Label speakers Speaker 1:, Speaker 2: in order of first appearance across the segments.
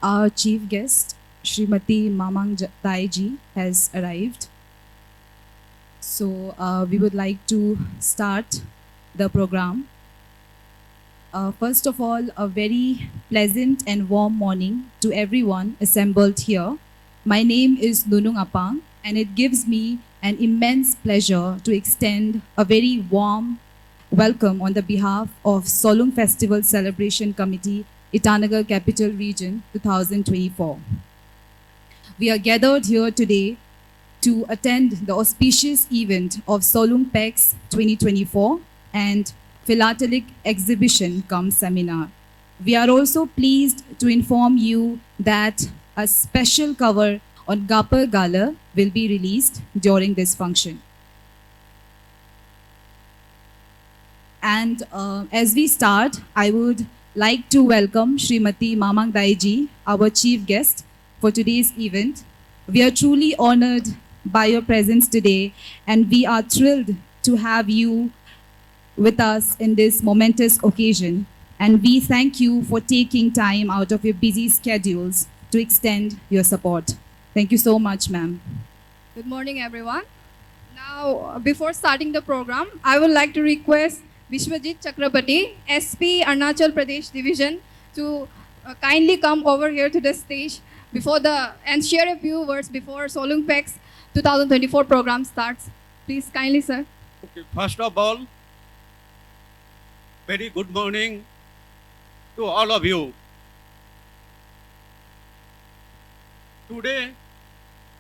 Speaker 1: Our chief guest, Srimati Mamang Taiji, has arrived. So we would like to start the program. First of all, a very pleasant and warm morning to everyone assembled here. My name is Nunung Apang, and it gives me an immense pleasure to extend a very warm welcome on the behalf of Solung Festival Celebration Committee, Itanagar Capital Region 2024. We are gathered here today to attend the auspicious event of Solung PEX 2024 and Philatelic Exhibition cum Seminar. We are also pleased to inform you that a special cover on Gapar Gala will be released during this function. And as we start, I would like to welcome Srimati Mamang Daiji, our chief guest for today's event. We are truly honored by your presence today, and we are thrilled to have you with us in this momentous occasion. And we thank you for taking time out of your busy schedules to extend your support. Thank you so much, ma'am.
Speaker 2: Good morning, everyone. Now, before starting the program, I would like to request Vishwajit Chakrabarti, SP Arunachal Pradesh Division, to kindly come over here to the stage and share a few words before Solung PEX 2024 program starts. Please, kindly, sir.
Speaker 3: Okay, first of all, very good morning to all of you. Today,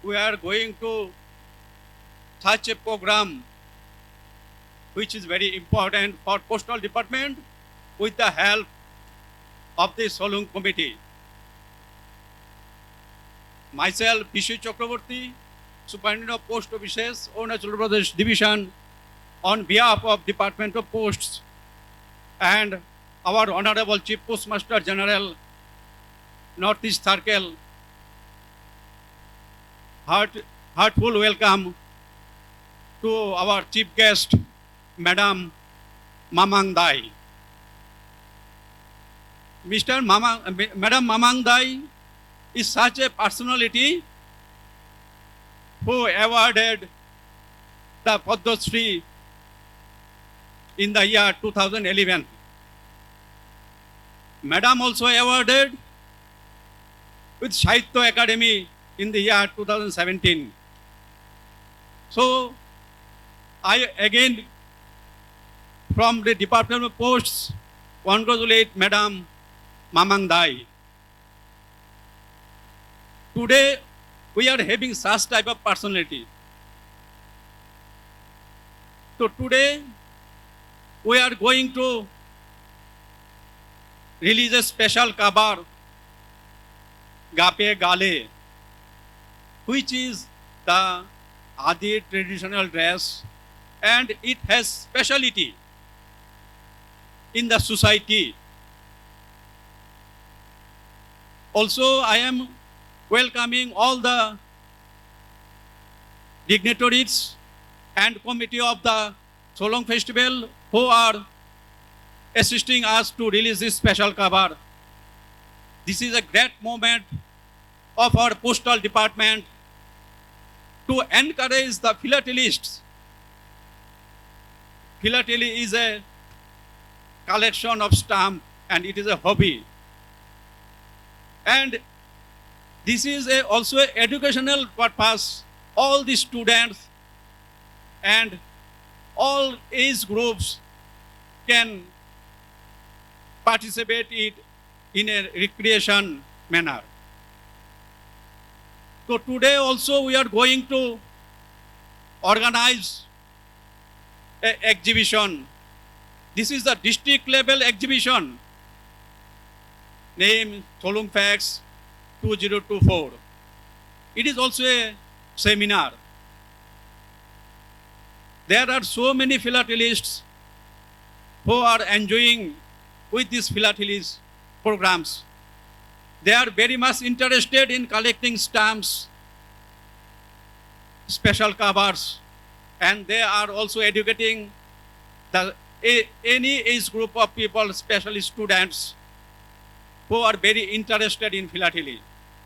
Speaker 3: we are going to such a program which is very important for Postal Department with the help of the Solung Committee. Myself, Vishwajit Chakrabarti, Superintendent of Post Offices, Arunachal Pradesh Division, on behalf of Department of Posts and our Honorable Chief Postmaster General, Northeast Circle, heartful welcome to our chief guest, Madam Mamang Dai. Madam Mamang Dai is such a personality who awarded the Padma Shri in the year 2011. Madam also awarded with Sahitya Academy in the year 2017. So, I again, from the Department of Posts, congratulate Madam Mamang Dai. Today, we are having such type of personality. So today, we are going to release a special cover, Gape Gale, which is the Adi traditional dress, and it has speciality in the society. Also, I am welcoming all the dignitaries and committee of the Solung Festival who are assisting us to release this special cover. This is a great moment of our postal department to encourage the philatelists. Philately is a collection of stamps and it is a hobby. And this is also an educational purpose. All the students and all age groups can participate it in a recreation manner. So today also we are going to organize an exhibition. This is the district level exhibition named Solung PEX 2024. It is also a seminar. There are so many philatelists who are enjoying with these philatelist programs. They are very much interested in collecting stamps, special covers, and they are also educating any age group of people, especially students. who are very interested in philately.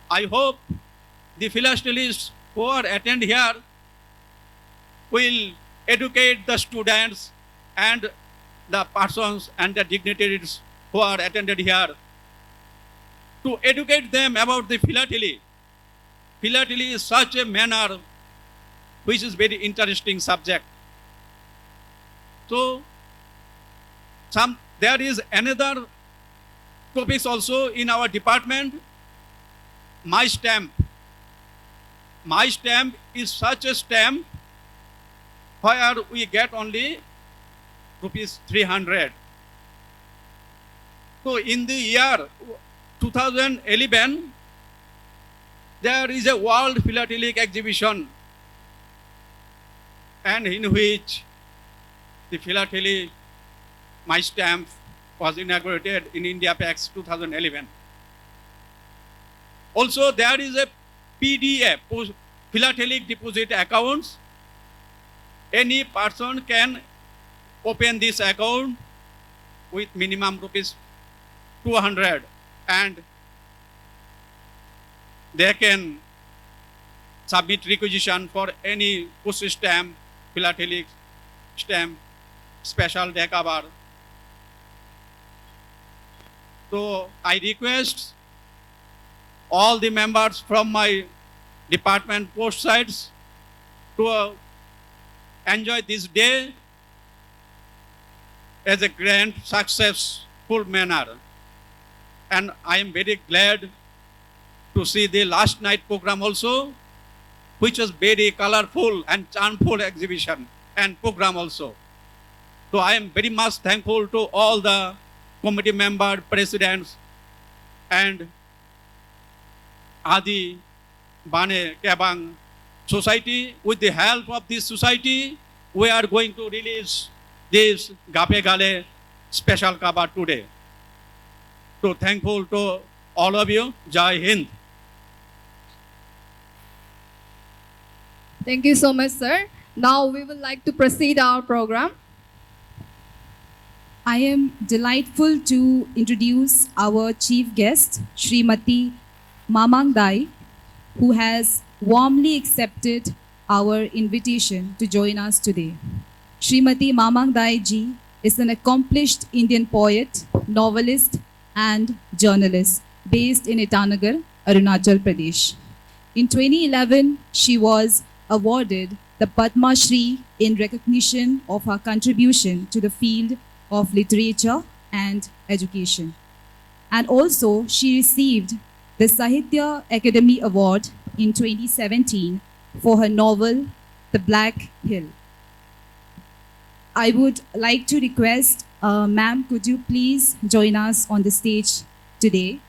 Speaker 3: I hope the philatelists who are attend here will educate the students and the persons and the dignitaries who are attended here to educate them about the philately. Philately is such a manner which is very interesting subject. So there is another topics also in our department, My Stamp. My Stamp is such a stamp where we get only rupees 300. So in the year 2011, there is a World Philatelic Exhibition, and in which the philately My Stamp was inaugurated in India PAX 2011. Also, there is a PDF, Philatelic Deposit Accounts. Any person can open this account with minimum rupees 200, and they can submit requisition for any postage stamp, philatelic stamp, special decabar. So I request all the members from my department post sites to enjoy this day as a grand successful manner. And I am very glad to see the last night program also, which was very colorful and charmful exhibition and program also. So I am very much thankful to all the committee members, presidents, and Adi Bane Kebang Society. With the help of this society, we are going to release this Gape Gale special cover today. So thankful to all of you. Jai Hind.
Speaker 2: Thank you so much, sir. Now we would like to proceed our program.
Speaker 1: I am delightful to introduce our chief guest, Srimati Mamang Dai, who has warmly accepted our invitation to join us today. Srimati Mamang Dai ji is an accomplished Indian poet, novelist, and journalist based in Itanagar, Arunachal Pradesh. In 2011, she was awarded the Padma Shri in recognition of her contribution to the field of literature and education. And also, she received the Sahitya Academy Award in 2017 for her novel, The Black Hill. I would like to request, ma'am, could you please join us on the stage today?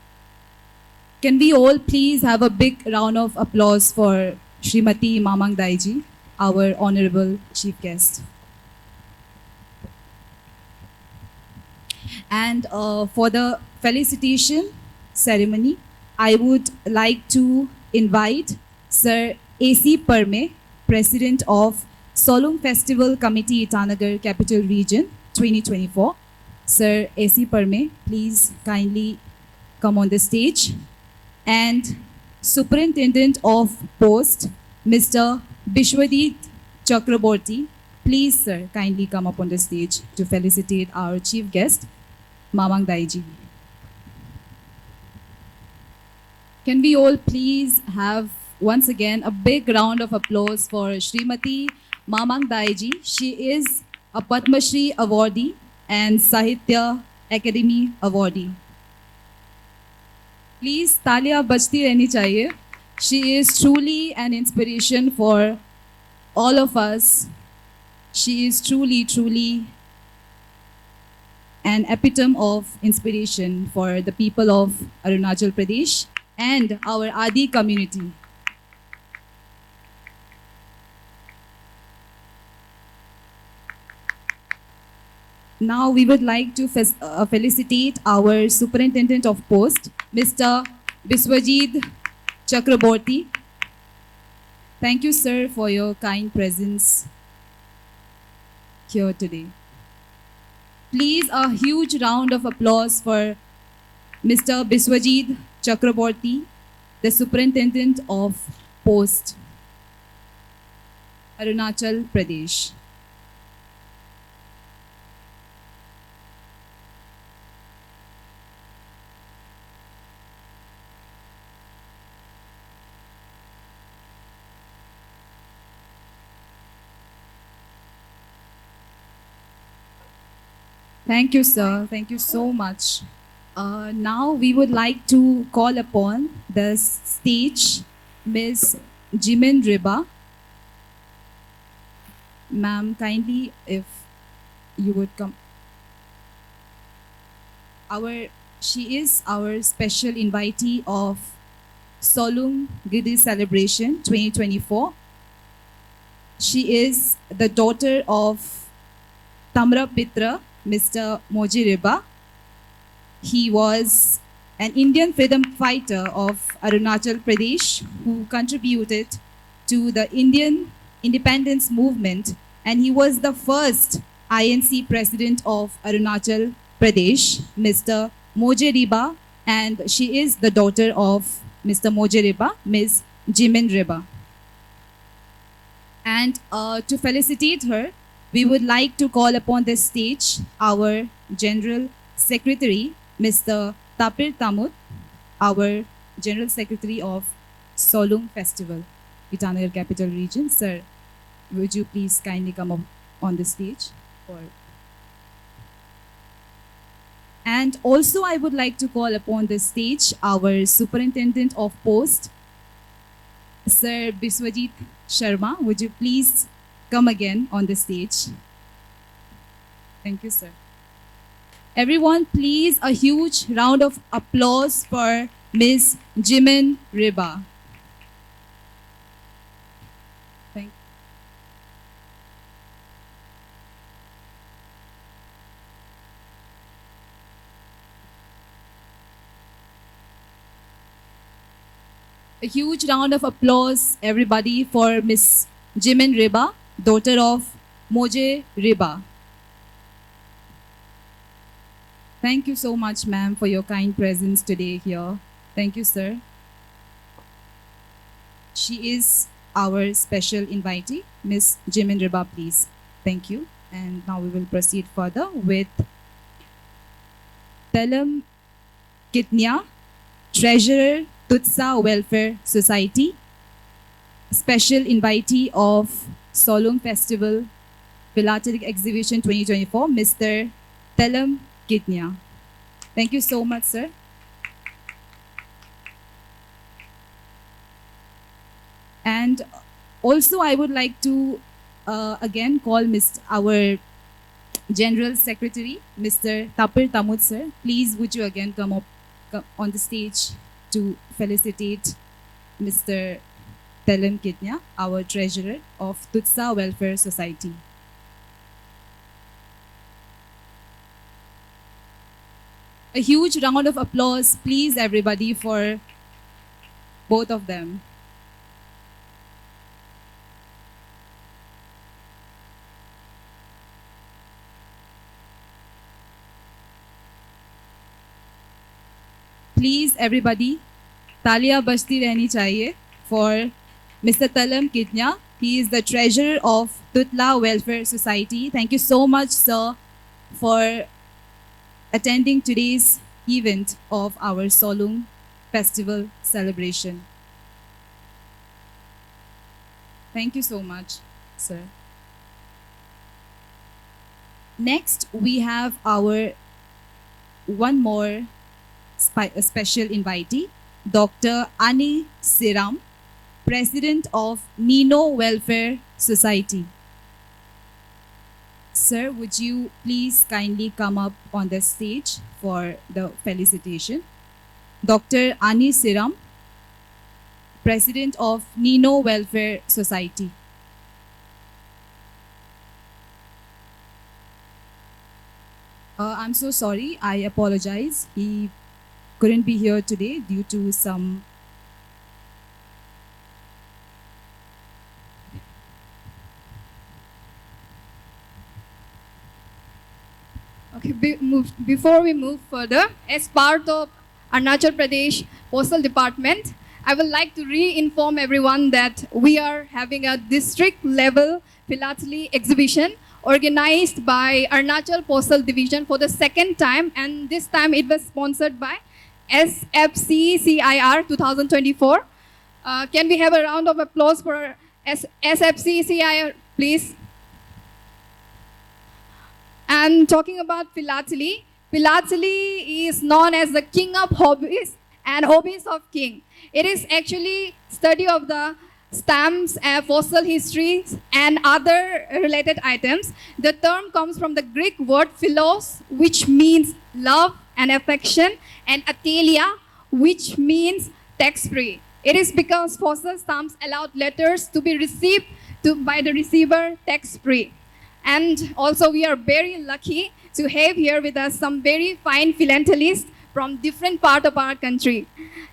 Speaker 1: Can we all please have a big round of applause for Srimati Mamang Dai ji, our honorable chief guest. And for the felicitation ceremony, I would like to invite Sir A.C. Parme, President of Solong Festival Committee, Itanagar Capital Region 2024. Sir A.C. Parme, please kindly come on the stage. And Superintendent of Post, Mr. Bishwadit Chakraborty, please, sir, kindly come up on the stage to felicitate our chief guest, Mamang Dai ji. Can we all please have once again a big round of applause for Srimati Mamang Dai ji. She is a Padma Shri awardee and Sahitya Academy awardee. Please, तालियां बजती रहनी चाहिए. She is truly an inspiration for all of us. She is truly an epitome of inspiration for the people of Arunachal Pradesh and our Adi community. Now we would like to felicitate our Superintendent of Post, Mr. Biswajit Chakraborty. Thank you, sir, for your kind presence here today. Please, a huge round of applause for Mr. Biswajit Chakraborty, the Superintendent of Post, Arunachal Pradesh. Thank you, sir. Thank you so much. Now we would like to call upon the stage Ms. Jimin Riba. Ma'am, kindly, if you would come. She is our special invitee of Solung Gidi Celebration 2024. She is the daughter of Tamra Pitra, Mr. Moji Riba. He was an Indian freedom fighter of Arunachal Pradesh who contributed to the Indian independence movement, and he was the first INC president of Arunachal Pradesh, Mr. Moje Riba, and she is the daughter of Mr. Moje Riba, Ms. Jimin Riba. And to felicitate her, we would like to call upon the stage our General Secretary, Mr. Tapir Tamut, our General Secretary of Solung Festival, Itanagar Capital Region. Sir, would you please kindly come up on the stage? And also I would like to call upon the stage our Superintendent of Post, Sir Biswajit Sharma. Would you please come again on the stage? Thank you, sir. Everyone, please a huge round of applause for Ms. Jimin Riba. Thank you. A huge round of applause, everybody, for Ms. Jimin Riba, daughter of Moje Riba. Thank you so much, ma'am, for your kind presence today here. Thank you, sir. She is our special invitee, Ms. Jimin Riba, please. Thank you. And now we will proceed further with Telam Kitnya, Treasurer, Tutsa Welfare Society, special invitee of Solung Festival Philatelic Exhibition 2024, Mr. Telam Kitnya. Thank you so much, sir. And also I would like to again call our General Secretary, Mr. Tapir Tamut, sir. Please would you again come on the stage to felicitate Mr. Telam Kitnya, our Treasurer of Tutsa Welfare Society. A huge round of applause, please, everybody, for both of them. Please, everybody, तालियां बजती रहनी चाहिए for Mr. Telam Kitnya. He is the treasurer of Tutla Welfare Society. Thank you so much, sir, for attending today's event of our Solung Festival celebration. Thank you so much, sir. Next, we have our one more special invitee, Dr. Ani Siram, President of Nino Welfare Society. Sir, would you please kindly come up on the stage for the felicitation? Dr. Ani Siram, President of Nino Welfare Society. I'm so sorry, I apologize. He couldn't be here today due to some
Speaker 2: Okay, before we move further, as part of Arunachal Pradesh Postal Department, I would like to re-inform everyone that we are having a district level philately exhibition organized by Arunachal Postal Division for the second time, and this time it was sponsored by SFCCIR 2024. Can we have a round of applause for SFCCIR, please? And talking about philately, philately is known as the king of hobbies and hobbies of king. It is actually study of the stamps, fossil histories, and other related items. The term comes from the Greek word philos, which means love and affection, and atelia, which means tax-free. It is because fossil stamps allowed letters to be received by the receiver tax-free. And also we are very lucky to have here with us some very fine philatelists from different part of our country.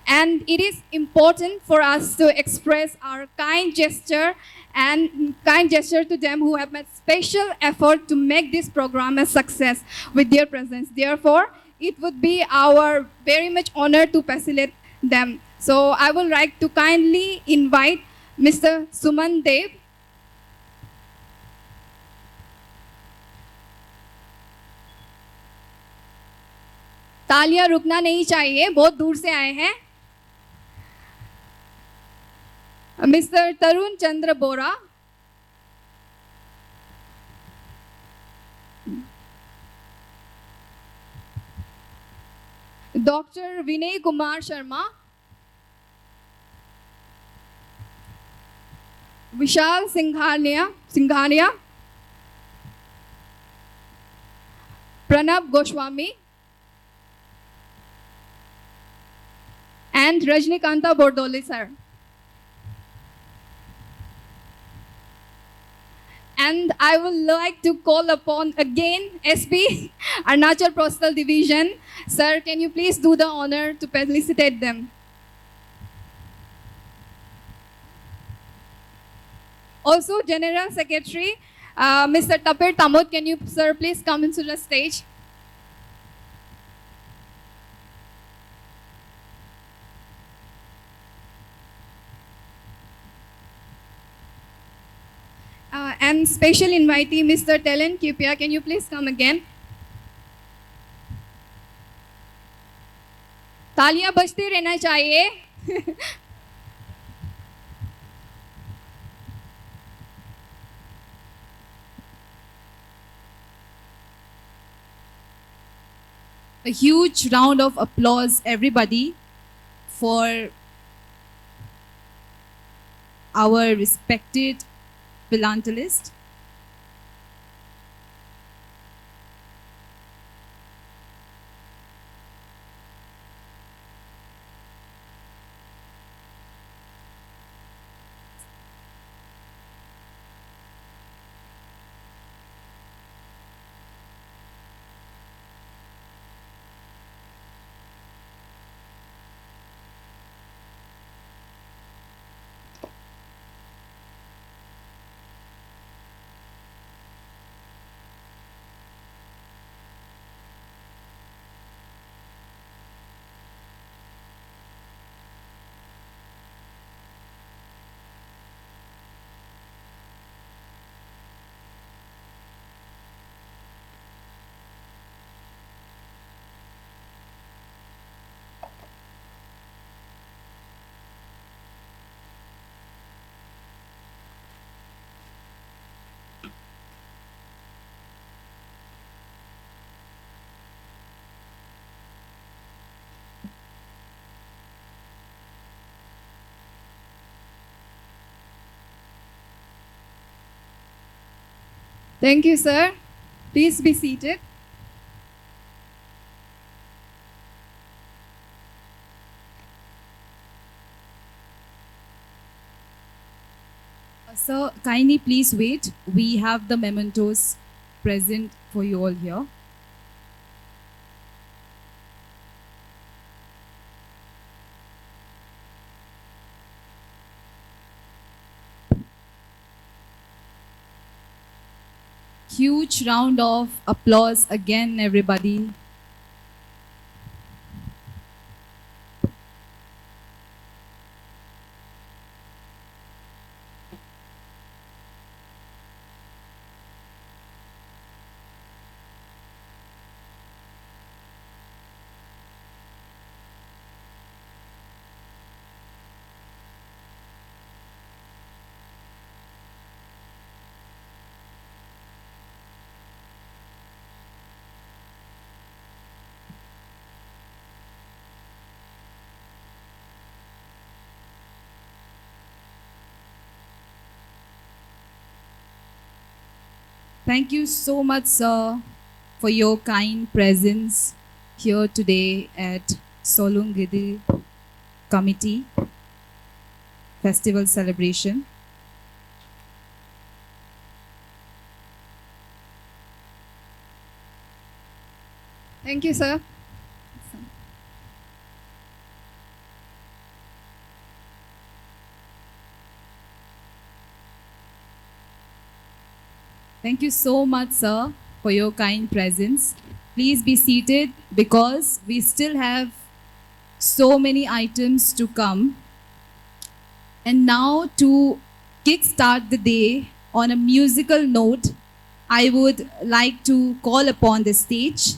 Speaker 2: And it is important for us to express our kind gesture to them who have made special effort to make this program a success with their presence. Therefore, it would be our very much honor to facilitate them. So I would like to kindly invite Mr. Suman Dev. तालियां रुकना नहीं चाहिए, बहुत दूर से आए हैं. Mister Tarun Chandra Bora, doctor Vinay Kumar Sharma, Vishal Singhania, Pranab Goswami, and Rajnikanta Bordoli, sir. And I would like to call upon again SP Arunachal Postal Division. Sir, can you please do the honor to felicitate them? Also, General Secretary, Mr. Tapir Tamut, can you, sir, please come into the stage? And special invitee, Mr. Telen Kipia, can you please come again? तालियां बजते रहना चाहिए.
Speaker 1: A huge round of applause, everybody, for our respected philatelist.
Speaker 2: Thank you, sir. Please be seated.
Speaker 1: Sir, kindly please wait. We have the mementos present for you all here. Huge round of applause again, everybody. Thank you so much, sir, for your kind presence here today at Solungidi Committee Festival Celebration.
Speaker 2: Thank you, sir.
Speaker 1: Thank you so much, sir, for your kind presence. Please be seated because we still have so many items to come. And now, to kickstart the day on a musical note, I would like to call upon the stage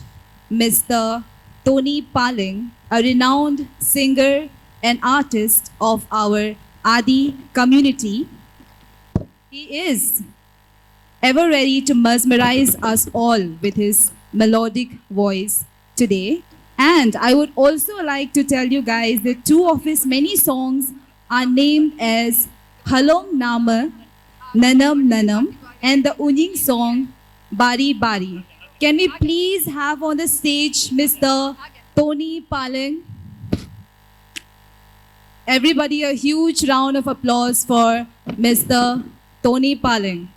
Speaker 1: Mr. Tony Paling, a renowned singer and artist of our Adi community. He is ever ready to mesmerize us all with his melodic voice today. And I would also like to tell you guys that two of his many songs are named as Halong Nama, Nanam Nanam, and the Unying song Bari Bari. Can we please have on the stage Mr. Tony Paling? Everybody, a huge round of applause for Mr. Tony Paling.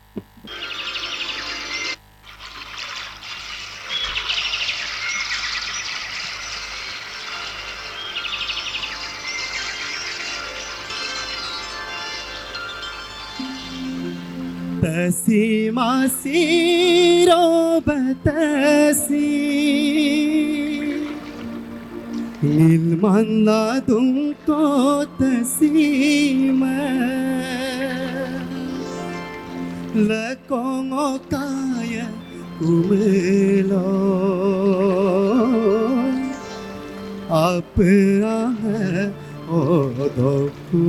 Speaker 4: Tasi masiro batasi ilman ladung ko tasima lakong o kaya kumelo apa ang odoku.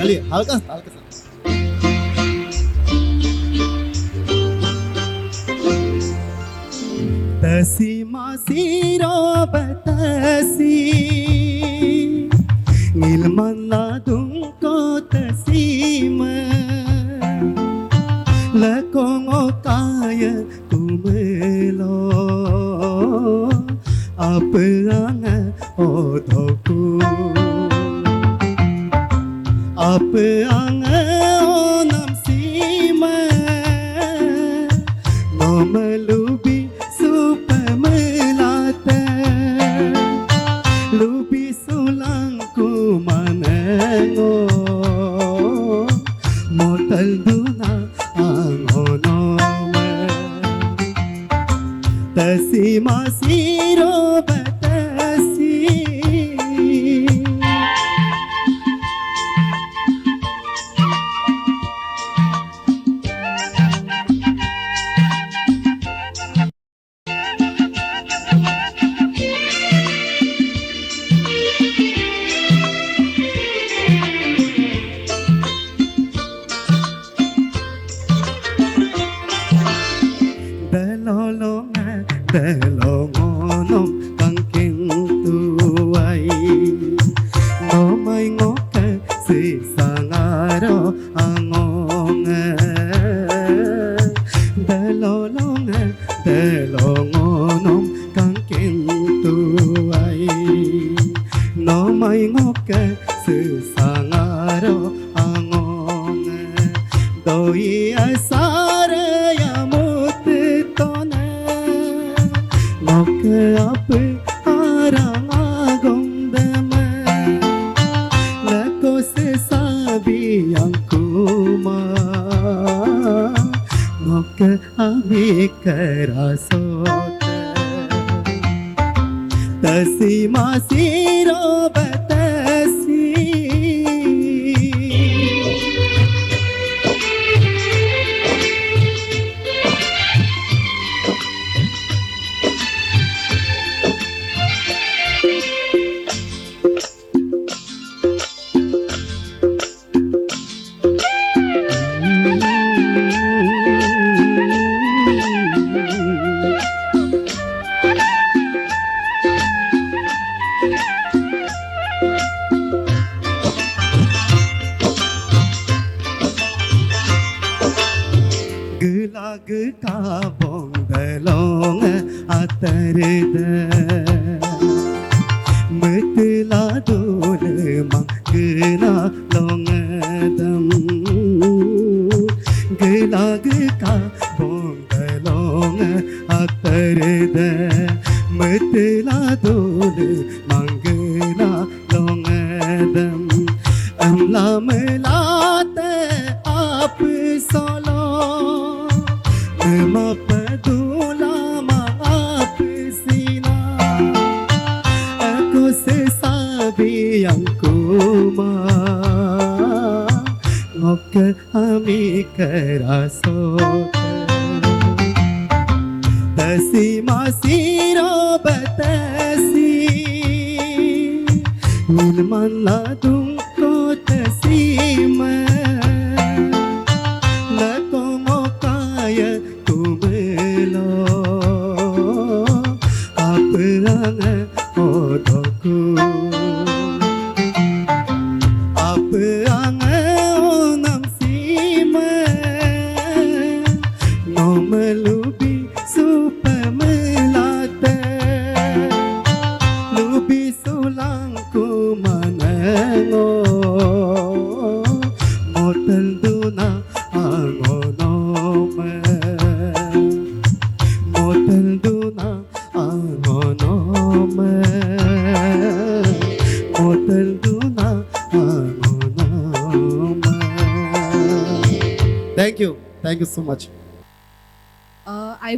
Speaker 4: चलिए हल्का सा हल्का सा तसी masiro batasi ngilman ladung ko tasima lakong o kaya kumelo apa ang odoku. Apa ang onam sima no malubi supamelata lubi sulang ku manengo motal duna ang honoma tasi masiro batasi. Delongonom kangking tuway no may ngoke si sangaro angong delongonom kangking tuway no may ngoke si sangaro angong doi asare yamutitone Moke ape arang agong dama Lako se sabi ang kuma Moke ami kerasote Tasi masiro batasi gelag kabong dalong atarda metla dul mangna long dam gelag kabong dalong atarda metla dul mangna long dam amla melate आप solo Mapadula maap sila Ako sasabi ang kuma Ngok ami karasot Tasi masiro batasi Nilman ladung ko tasima Thank you so much.
Speaker 1: I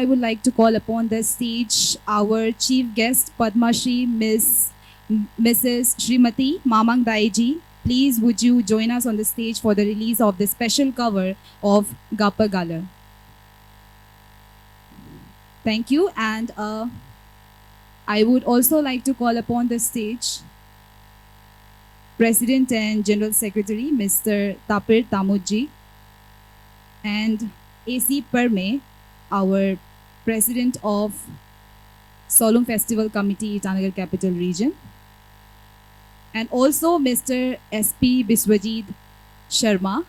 Speaker 1: would like to call upon the stage our chief guest Padma Shri Mrs. Srimati Mamang Daiji. Please would you join us on the stage for the release of the special cover of Gappa Gala. Thank you, and I would also like to call upon the stage President and General Secretary Mr. Tapir Tamudji and AC Perme, our President of Solung Festival Committee, Itanagar Capital Region, and also Mr. SP Biswajit Sharma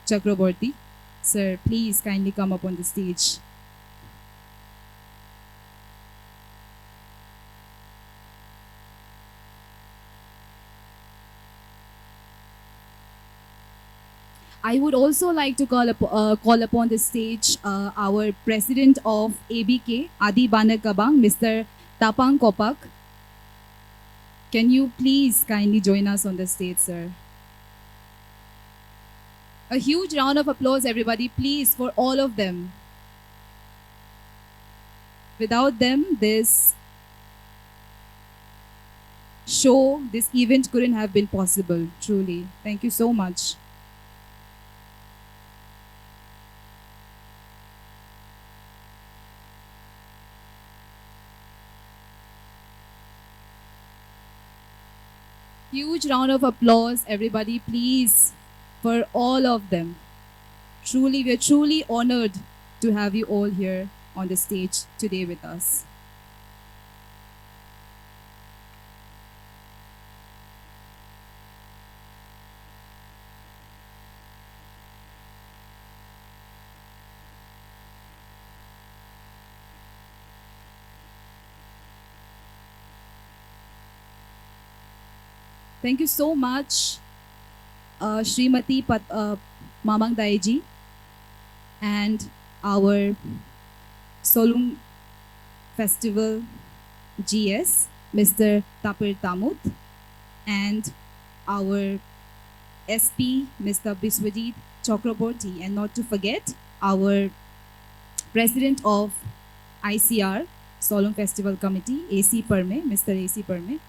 Speaker 1: Chakraborty. Sir, please kindly come up on the stage. I would also like to call upon the stage our President of ABK, Adi Banak Kabang, Mr. Tapang Kopak. Can you please kindly join us on the stage, sir? A huge round of applause, everybody, please, for all of them. Without them, this show, this event couldn't have been possible, truly. Thank you so much. Huge round of applause, everybody, please, for all of them. Truly, we are truly honored to have you all here on the stage today with us. Thank you so much, Srimati Mamang Daiji and our Solung Festival GS, Mr. Tapir Tamut, and our SP, Mr. Biswajit Chakraborty, and not to forget our President of ICR, Solung Festival Committee, AC Perme, Mr. AC Perme.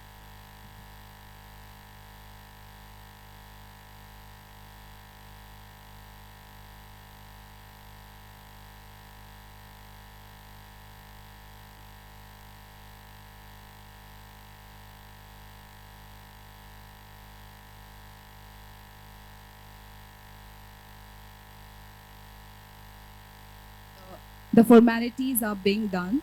Speaker 1: The formalities are being done.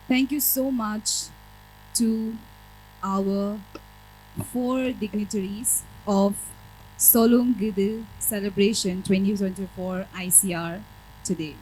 Speaker 1: Thank you so much to our 4 dignitaries of Solung Gidil Celebration 2024 ICR today.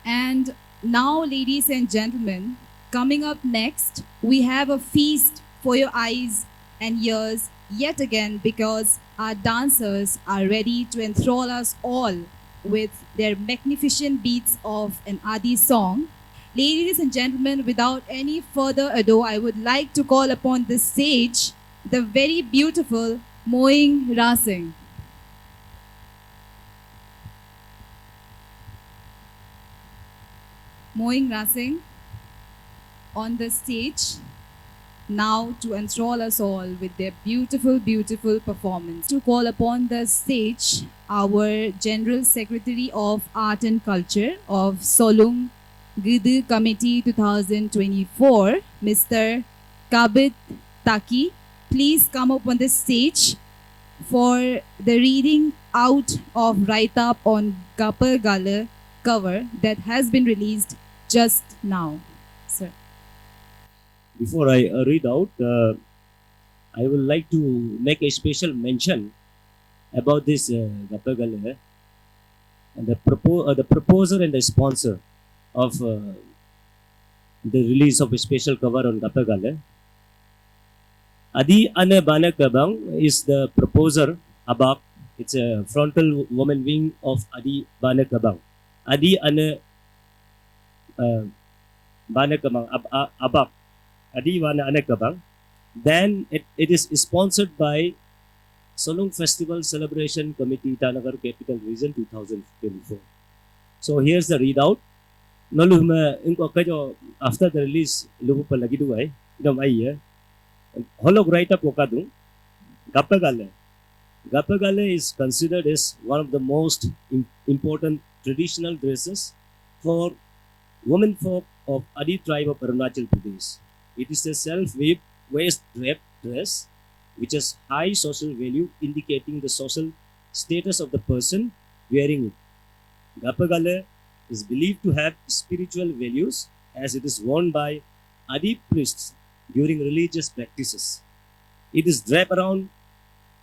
Speaker 1: And now, ladies and gentlemen, coming up next, we have a feast for your eyes and ears yet again, because our dancers are ready to enthrall us all with their magnificent beats of an Adi song. Ladies and gentlemen, without any further ado, I would like to call upon the stage the very beautiful Moing Rasing. Moing Rasing on the stage now to enthrall us all with their beautiful, beautiful performance. To call upon the stage our General Secretary of Art and Culture of Solung Gidil Committee 2024, Mr. Kabit Taki. Please come up on the stage for the reading out of write-up on Gappa Gala cover that has been released just now. Sir.
Speaker 5: Before I read out, I would like to make a special mention about this Gappa Gala, and the proposer and the sponsor of the release of a special cover on Gappa Gala. Adi Ane Bana Kabang is the proposer. Abak, it's a frontal woman wing of Adi Bana Kabang. Adi Ane Bana Kabang Abak. Adi Bana Ane Kabang. Then it is sponsored by Solung Festival Celebration Committee, Itanagar Capital Region 2024. So here's the readout. After the release, lupa lagi dua holog write up okadung. Gappa Gala. Gappa Gala is considered as one of the most important traditional dresses for women folk of Adi tribe of Arunachal Pradesh. It is a self-weaved waist-draped dress which has high social value, indicating the social status of the person wearing it. Gappa Gala is believed to have spiritual values as it is worn by Adi priests during religious practices. It is draped around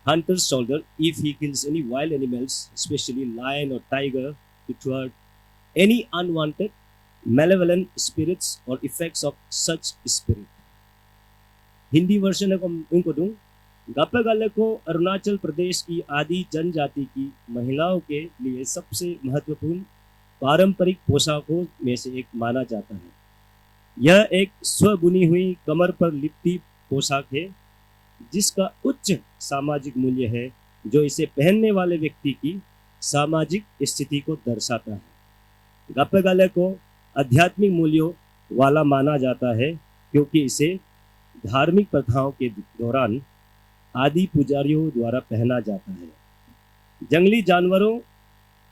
Speaker 5: hunter's shoulder if he kills any wild animals, especially lion or tiger, to thwart any unwanted, malevolent spirits or effects of such spirit. Hindi version इनको दूं. गप्पा गाला को अरुणाचल प्रदेश की आदि जनजाति की महिलाओं के लिए सबसे महत्वपूर्ण पारंपरिक पोशाकों में से एक माना जाता है. यह एक स्वबुनी हुई कमर पर लिपटी पोशाक है जिसका उच्च सामाजिक मूल्य है, जो इसे पहनने वाले व्यक्ति की सामाजिक स्थिति को दर्शाता है. गप्पा गाला को आध्यात्मिक मूल्यों वाला माना जाता है क्योंकि इसे धार्मिक प्रथाओं के दौरान आदि पुजारियों द्वारा पहना जाता है. जंगली जानवरों,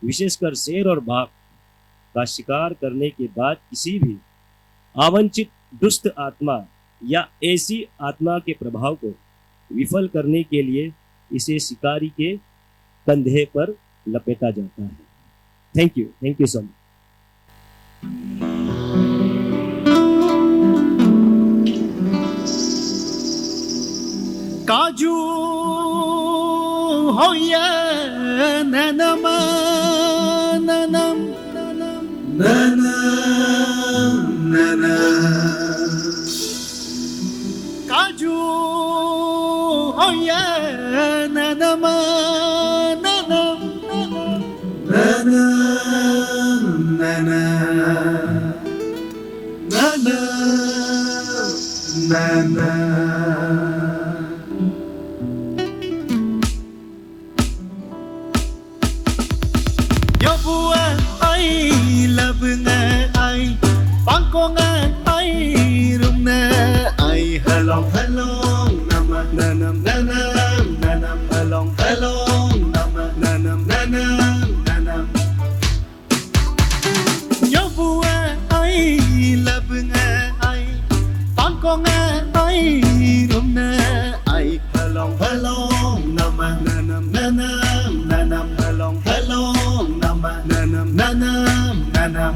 Speaker 5: विशेषकर शेर और बाघ का शिकार करने के बाद किसी भी आवंचित दुष्ट आत्मा या ऐसी आत्मा के प्रभाव को विफल करने के लिए इसे शिकारी के कंधे पर लपेटा जाता है. Thank you so much.
Speaker 4: काजू होया ननम ननम ननम ननम काजू होया ननम ननम ननम ननम ननम Hello, hello, nama nanam nanam nanam hello, hello, nama nanam nanam nanam. Yobua ai labnga ai, pangkonga ai rumna ai. Hello, hello, nama nanam nanam nanam hello, hello, nama nanam nanam nanam.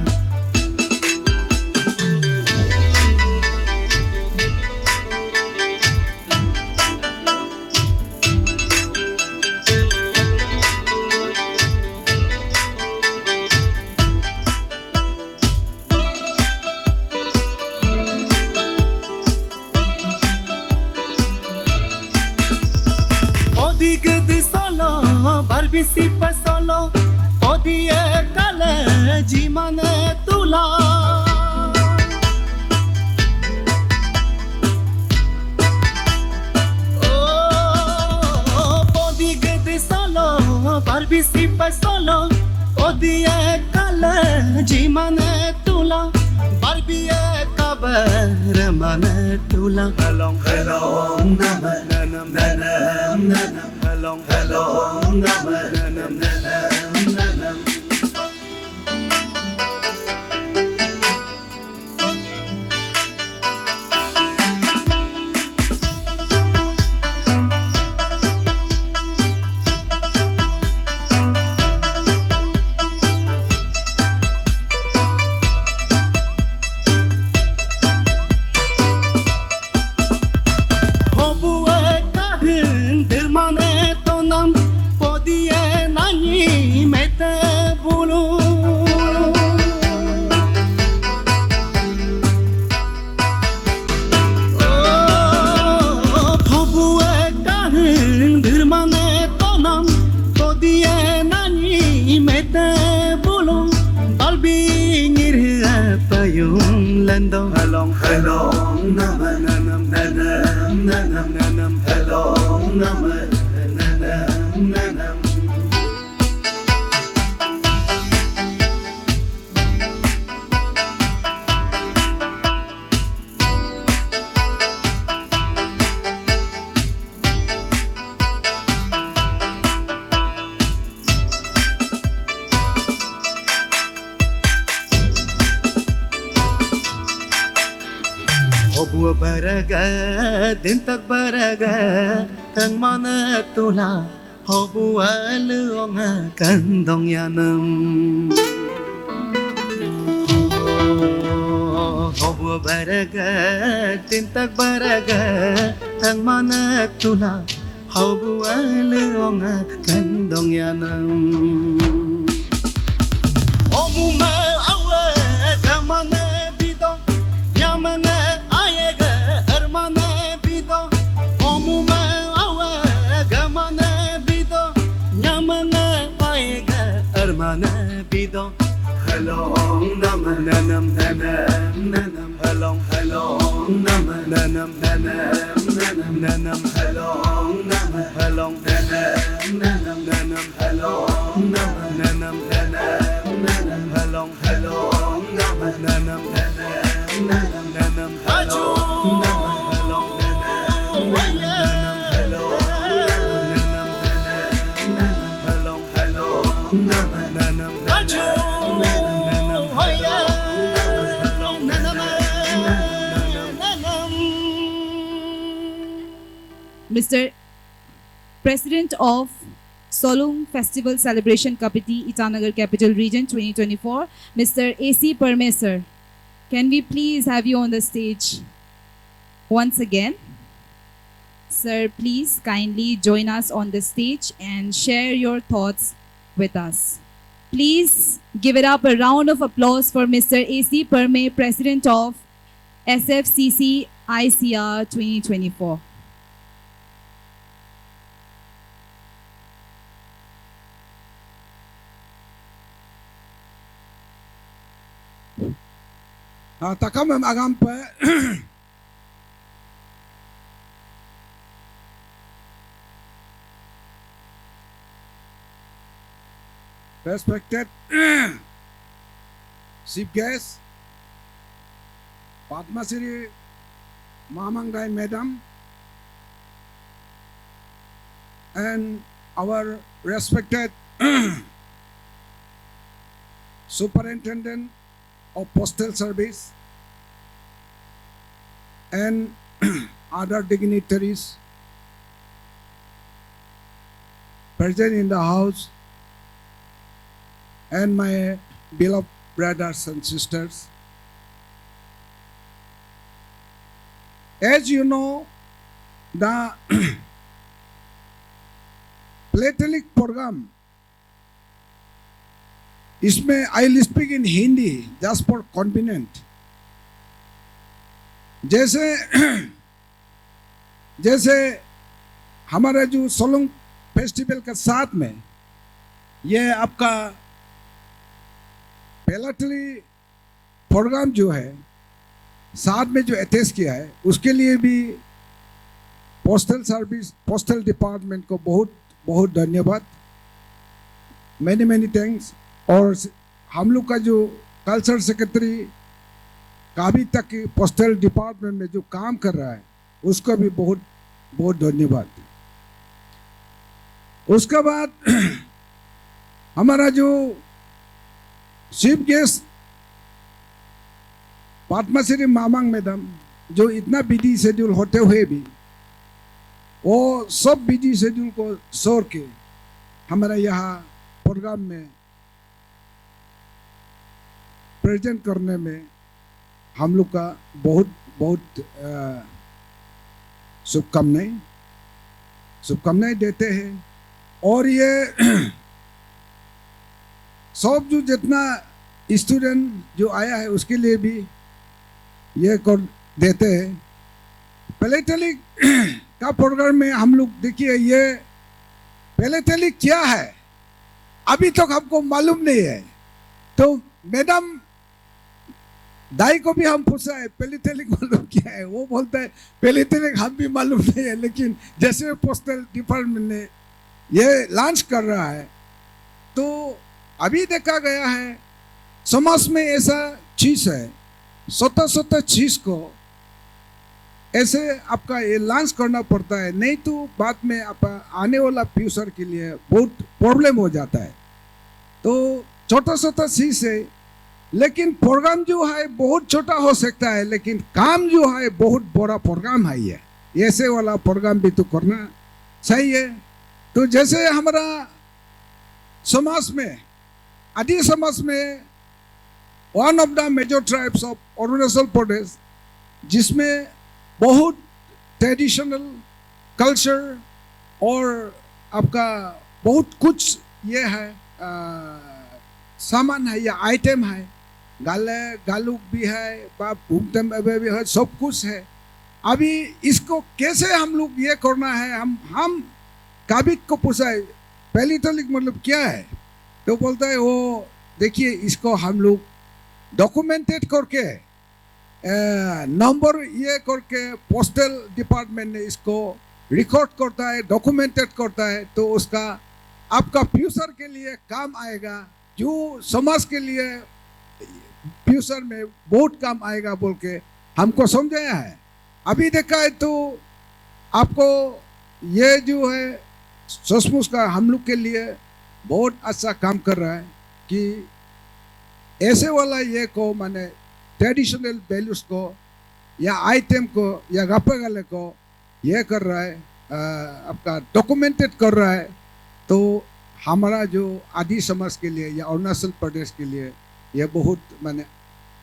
Speaker 4: যিমানে তোলা পারবি সিপাই চলো ওদিয়ে কালে যিমানে তোলা পারবি একাবার মানে তোলা হেলং হেলং নাম নাম নাম নাম হেলং হেলং নাম নাম নাম নাম Helong helong nam nam nam nam nam nam helong nam nam nam Hobua baraga, dintak baraga, ang mana tula, hobua luonga kandong yanam. Hobua baraga, dintak baraga, ang mana tula, hobua luonga kandong yanam. Hobuma awa, kamana bidong, yamana Mana bido helong nam nanam nanam nanam helong helong nam nanam nanam nanam nanam helong nam helong nanam nanam nanam helong nam nanam nanam nanam helong helong nam nanam nanam nanam nanam helong nam helong nanam
Speaker 1: Mr. President of Solong Festival Celebration Committee, Itanagar Capital Region 2024, Mr. A.C. Parme, sir. Can we please have you on the stage once again? Sir, please kindly join us on the stage and share your thoughts with us. Please give it up a round of applause for Mr. A.C. Parme, President of SFCC ICR 2024.
Speaker 6: Takamam Agampa respected chief guest, Padma Shri Mahamangai Madam, and our respected Superintendent of Postal Service and other dignitaries present in the house, and my beloved brothers and sisters. As you know, the Playtelic program, इसमें I will speak in Hindi just for convenient. जैसे हमारा जो Solang festival के साथ में ये आपका पैलेटरी programme जो है साथ में जो अटैच किया है उसके लिए भी पोस्टल सर्विस, पोस्टल डिपार्टमेंट को बहुत बहुत धन्यवाद, मैनी मैनी थैंक्स। और हम लोग का जो कल्चर सेक्रेटरी काबी तक पोस्टल डिपार्टमेंट में जो काम कर रहा है उसको भी बहुत बहुत धन्यवाद। उसके बाद हमारा जो chief guest Padmashri Mamang madam, जो इतना बिजी शेड्यूल होते हुए भी वो सब बिजी शेड्यूल को छोड़ के हमारा यहाँ प्रोग्राम में प्रेजेंट करने में हम लोग का बहुत बहुत शुभकामनाएं देते हैं। और ये सब जो जितना स्टूडेंट जो आया है उसके लिए भी ये कर देते हैं। पैलेटेलिक का प्रोग्राम में हम लोग देखिए, ये पैलेटेलिक क्या है अभी तक हमको मालूम नहीं है। तो मैडम दाई को भी हम पूछा है पैलेटेलिक मालूम क्या है, वो बोलता है पैलेटेलिक हम भी मालूम नहीं है, लेकिन जैसे पोस्टल डिपार्टमेंट ने ये लॉन्च कर रहा है तो अभी देखा गया है समाज में ऐसा चीज है, स्वतः चीज को ऐसे आपका ये लॉन्च करना पड़ता है, नहीं तो बाद में आप आने वाला फ्यूचर के लिए बहुत प्रॉब्लम हो जाता है। तो छोटा चीज है, लेकिन प्रोग्राम जो है बहुत छोटा हो सकता है, लेकिन काम जो है बहुत बड़ा प्रोग्राम है। ये ऐसे वाला प्रोग्राम भी तो करना सही है। तो जैसे हमारा समाज में, आदि समाज में one of the major tribes of Arunachal Pradesh, जिसमें बहुत ट्रेडिशनल कल्चर और आपका बहुत कुछ ये है सामान है या आइटम है, गाले गालुक भी है, भूमतम भी है, सब कुछ है। अभी इसको कैसे हम लोग ये करना है, हम काबिक को पूछा है पैलेटेलिक मतलब क्या है, तो बोलता है वो देखिए इसको हम लोग डॉक्यूमेंटेड करके नंबर ये करके पोस्टल डिपार्टमेंट ने इसको रिकॉर्ड करता है, डॉक्यूमेंटेड करता है, तो उसका आपका फ्यूचर के लिए काम आएगा, जो समाज के लिए फ्यूचर में बहुत काम आएगा बोल के हमको समझाया है। अभी देखा है तो आपको ये जो है सचमुच का हम लोग के लिए बहुत अच्छा काम कर रहा है कि ऐसे वाला ये को माने ट्रेडिशनल वैल्यूज को या आइटम को या गप्पे गाले को ये कर रहा है, आपका डॉक्यूमेंटेड कर रहा है। तो हमारा जो आदि समाज के लिए या अरुणाचल प्रदेश के लिए ये बहुत माने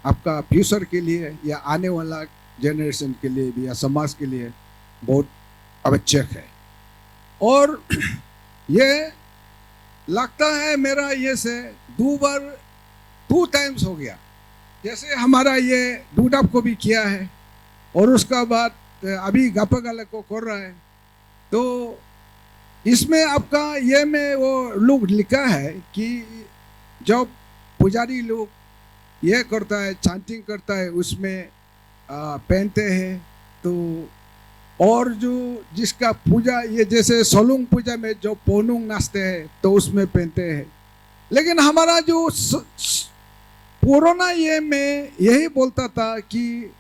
Speaker 6: आपका फ्यूचर के लिए या आने वाला जनरेशन के लिए भी या समाज के लिए बहुत आवश्यक है। और ये लगता है मेरा ये से 2 टाइम्स हो गया, जैसे हमारा ये डूडाप को भी किया है और उसका बाद अभी गापा गाले को कर रहा है। तो इसमें आपका ये में वो लोग लिखा है कि जब पुजारी लोग ये करता है, चांटिंग करता है, उसमें पहनते हैं। तो और जो जिसका पूजा ये जैसे सोलुंग पूजा में जो पोनुंग नाचते हैं तो उसमें पहनते हैं। लेकिन हमारा जो पुराना ये में यही बोलता था कि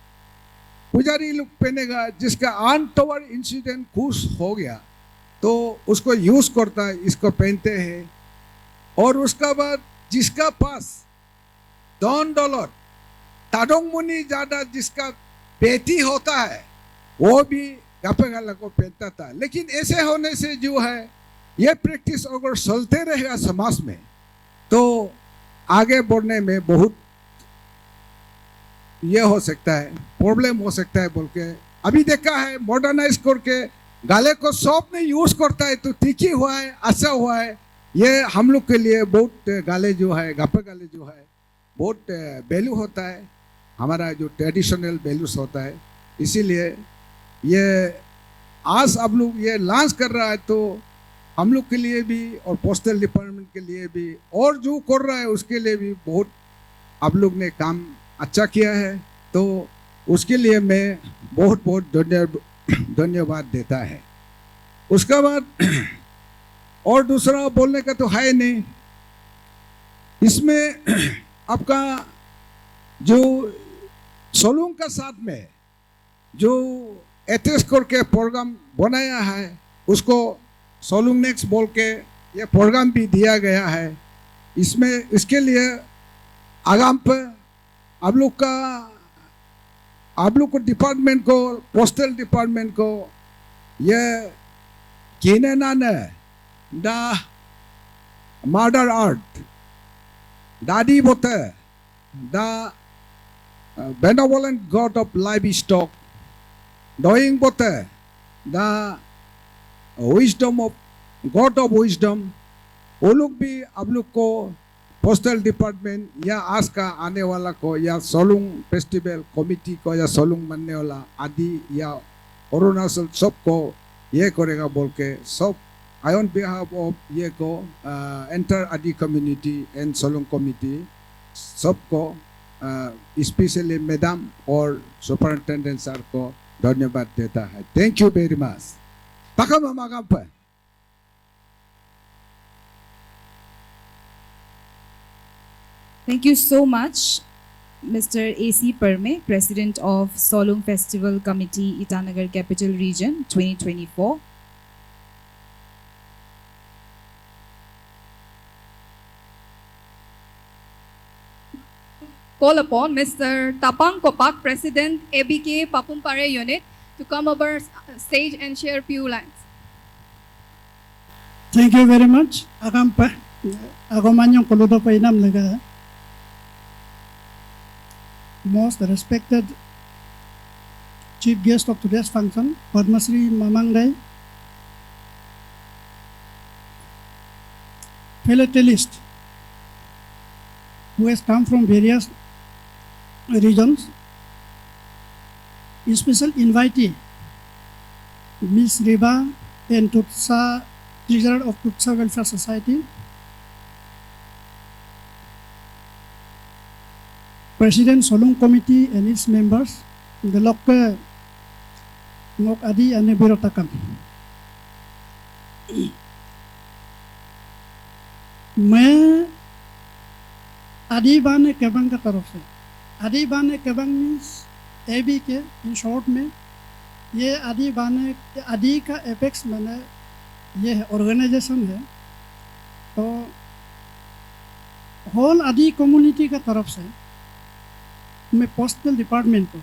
Speaker 6: पुजारी लोग पहनेगा, जिसका अनटोवर्ड इंसिडेंट खुश हो गया तो उसको यूज करता है, इसको पहनते हैं। और उसका बाद जिसका पास $10 ताडोंग मुनि ज्यादा जिसका बेटी होता है वो भी गापे गाला को पहनता था। लेकिन ऐसे होने से जो है ये प्रैक्टिस अगर चलते रहेगा समाज में तो आगे बढ़ने में बहुत ये हो सकता है, प्रॉब्लम हो सकता है बोल के अभी देखा है मॉडर्नाइज करके गाले को सब ने यूज करता है तो ठीक ही हुआ है, अच्छा हुआ है। ये हम लोग के लिए बहुत गाले जो है, गापे गाले जो है बहुत वैल्यू होता है, हमारा जो ट्रेडिशनल वैल्यूज होता है। इसीलिए ये आज आप लोग ये लॉन्च कर रहा है तो हम लोग के लिए भी और पोस्टल डिपार्टमेंट के लिए भी और जो कर रहा है उसके लिए भी बहुत आप लोग ने काम अच्छा किया है, तो उसके लिए मैं बहुत बहुत धन्यवाद देता है। उसके बाद और दूसरा बोलने का तो है नहीं। इसमें आपका जो सोलुंग का साथ में जो एटेस करके प्रोग्राम बनाया है, उसको सोलुंग नेक्स्ट बोल के ये प्रोग्राम भी दिया गया है। इसमें इसके लिए आगाम पर आप लोग को डिपार्टमेंट को, पोस्टल डिपार्टमेंट को ये कीने नाने द मर्डर आर्ट दादी बोते the benevolent God of livestock, knowing bote the wisdom of God of wisdom, वो लोग भी आप लोग को पोस्टल डिपार्टमेंट या आज का आने वाला को या सोलुंग फेस्टिवल कमिटी को या सोलुंग बनने वाला आदि या अरुणाचल सबको ये करेगा बोल के सब आई ऑन बिहाफ ऑफ ये को enter Adi community and Solung committee सबको स्पेशली मैडम और सुपरिटेंडेंट सर को धन्यवाद देता है। Thank you very much. तकम हम आगाम पर
Speaker 1: Thank you so much, Mr. A.C. Parme, President of Solung Festival Committee, Itanagar Capital Region 2024.
Speaker 2: Call upon Mr. Tapang Kopak, President, ABK Papumpare Unit, to come over stage and share few lines.
Speaker 7: Thank you very much. Ako man yung kuludo pa inam naga. Most respected chief guest of today's function, Padma Shri Mamang Day, philatelist who has come from various regions, special invitee, Ms. Riba and Tutsa, Treasurer of Tutsa Welfare Society, President Solung Committee and its members, the local Ngok Adi and Birotakam. मैं आदि बाने केबंग का तरफ से, आदि बाने केबंग means AB के in short में, ये आदि बाने आदि का एपेक्स मैंने ये है ऑर्गेनाइजेशन है। तो होल आदि कम्युनिटी का तरफ से मैं पोस्टल डिपार्टमेंट को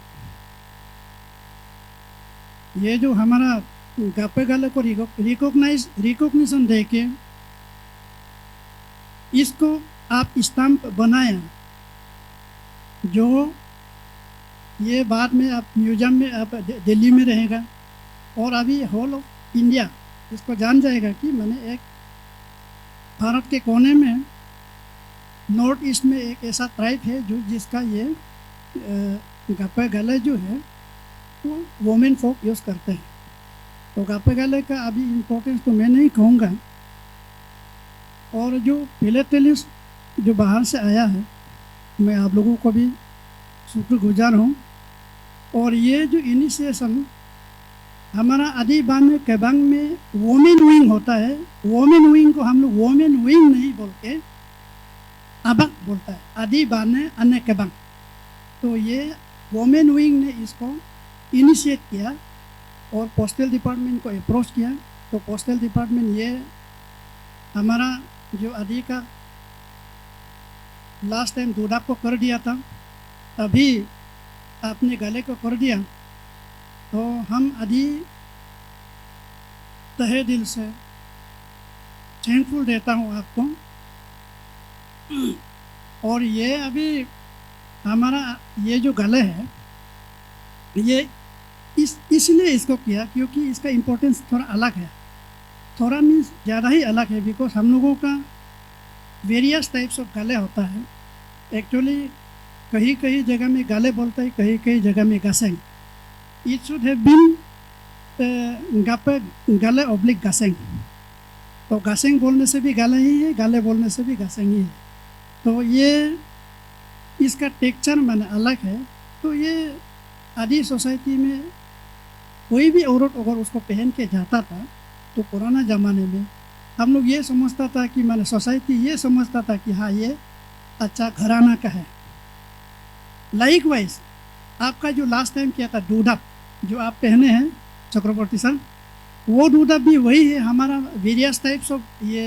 Speaker 7: ये जो हमारा गापे गाले को रिकॉग्निशन दे के इसको आप स्टैम्प बनाया, जो ये बाद में आप म्यूजियम में आप दिल्ली में रहेगा और अभी होल ऑफ इंडिया इसको जान जाएगा कि मैंने एक भारत के कोने में नॉर्थ ईस्ट में एक ऐसा ट्राइब है जो जिसका ये गापे गले जो है वो वोमेन फोक यूज़ करते हैं। तो गापे गले का अभी इम्पोर्टेंस तो मैं नहीं कहूँगा, और जो फिलटेलिस्ट जो बाहर से आया है मैं आप लोगों को भी शुक्रगुजार हूँ। और ये जो इनिशिएशन हमारा आदि बाने केबांग में वोमेन विंग होता है, वोमेन विंग को हम लोग वोमेन विंग नहीं बोल के अबक बोलता है, आदि बाने अन्य केबांग। तो ये वोमेन विंग ने इसको इनिशिएट किया और पोस्टल डिपार्टमेंट को अप्रोच किया। तो पोस्टल डिपार्टमेंट ये हमारा जो आदि का लास्ट टाइम दूडाक को कर दिया था, अभी आपने गले को कर दिया, तो हम आदि तहे दिल से थैंकफुल देता हूँ आपको। और ये अभी हमारा ये जो गले है ये इसलिए इसको किया क्योंकि इसका इम्पोर्टेंस थोड़ा अलग है, थोड़ा मीन्स ज़्यादा ही अलग है, बिकॉज हम लोगों का वेरियस टाइप्स ऑफ गले होता है। एक्चुअली कहीं कहीं जगह में गाले बोलता है, कहीं कहीं जगह में गसेंग। इट शुड हैव बीन गापे गाले ऑब्लिक गसेंग। तो गसेंग बोलने से भी गाले ही है, गाले बोलने से भी गसेंग ही है। तो ये इसका टेक्चर मैंने अलग है। तो ये आदि सोसाइटी में कोई भी औरत अगर उसको पहन के जाता था तो पुराना ज़माने में हम लोग ये समझता था कि मैंने सोसाइटी ये समझता था कि हाँ ये अच्छा घराना का है। लाइक वाइज आपका जो लास्ट टाइम किया था डूडप जो आप पहने हैं चक्रवर्ती सर, वो डूडप भी वही है। हमारा वेरियस टाइप्स ऑफ ये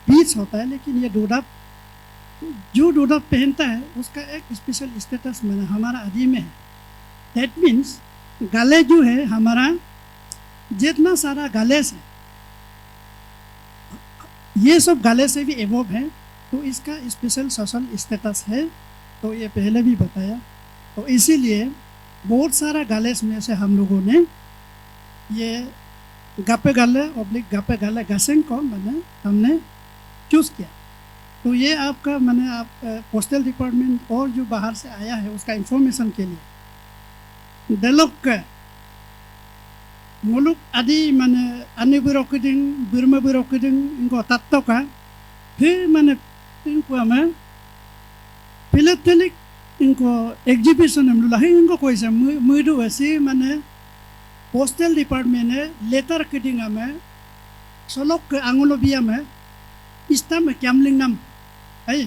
Speaker 7: बीच होता है, लेकिन ये डूडप जो डूडप पहनता है उसका एक स्पेशल स्टेटस मैंने हमारा आदि में है। दैट मीन्स गाले जो है हमारा जितना सारा गालेस है ये सब गाले से भी एवोव है, तो इसका स्पेशल सोशल स्टेटस है। तो ये पहले भी बताया, तो इसीलिए बहुत सारा गालेस में से हम लोगों ने ये गापे गाले ऑब्लिक गापे गाले गासेंग को हमने चूज़ किया। तो ये आपका मैंने आप पोस्टल डिपार्टमेंट और जो बाहर से आया है उसका इंफॉर्मेशन के लिए डेलोक मुलुक आदि मैंने अन्य बिरोकिडिंग बिरमा बिरोकिडिंग इनको तत्व का फिर मैंने इनको हमें फिलेटेलिक इनको एग्जीबिशन हम लोग इनको कोई से मुझे वैसे मैंने पोस्टल डिपार्टमेंट ने लेटर किडिंग हमें सोलोक आंगुलोबिया में इस्ता में कैमलिंग नाम है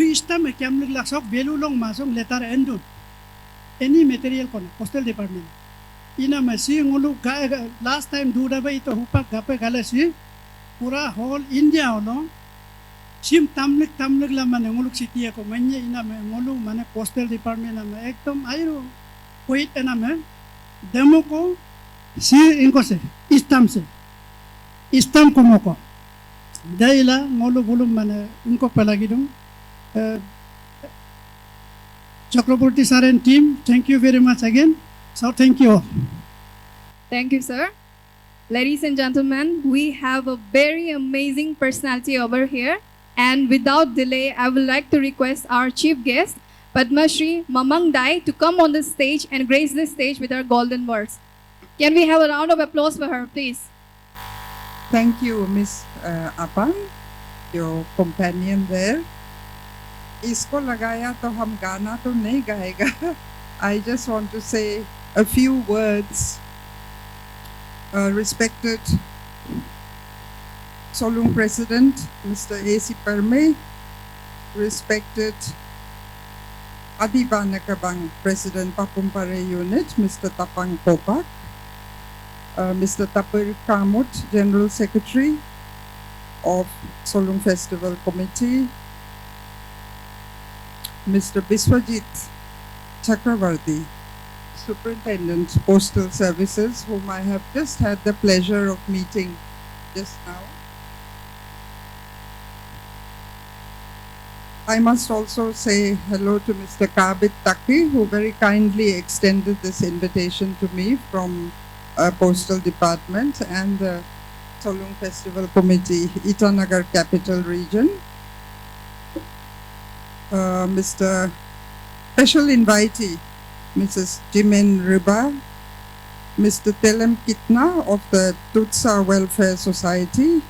Speaker 7: इस्ता में कैमलिंग लासोक वेलू लोग मासोक लेटर एंडू एनी मटेरियल को पोस्टल डिपार्टमेंट इना में सी ngulu लास्ट टाइम दूधा भाई तो हुपा गापे गाले सी पूरा होल इंडिया होलो सिम तमलिक ला माने ngulu सिटी को मन्ये इना में ngulu माने पोस्टल डिपार्टमेंट में एकदम आइरो कोई एना में डेमो को सी इनको से इस्ताम को मोको दाइला ngulu bulum माने इनको पलागी दूं Chakraborty sir and team thank you very much again. So thank you all.
Speaker 2: Thank you, sir. Ladies and gentlemen, we have a very amazing personality over here. And without delay, I would like to request our chief guest, Padma Shri Mamang Dai, to come on the stage and grace the stage with her golden words. Can we have a round of applause for her, please?
Speaker 8: Thank you, Miss Apang, your companion there. इसको लगाया तो हम गाना तो नहीं गाएगा. I just want to say a few words. Respected Solung President, Mr. A.C. Parme, respected Adibanakabang President Papumpare Unit, Mr. Tapang Popak, Mr. Tapir Kamut, General Secretary of Solung Festival Committee, Mr. Biswajit Chakravarti, Superintendent Postal Services, whom I have just had the pleasure of meeting just now. I must also say hello to Mr. Kabit Taki, who very kindly extended this invitation to me from Postal Department and the Solung Festival Committee, Itanagar Capital Region. Mr. Special invitee, Mrs. Jimin Riba, Mr. Telem Kitna of the Tutsa Welfare Society,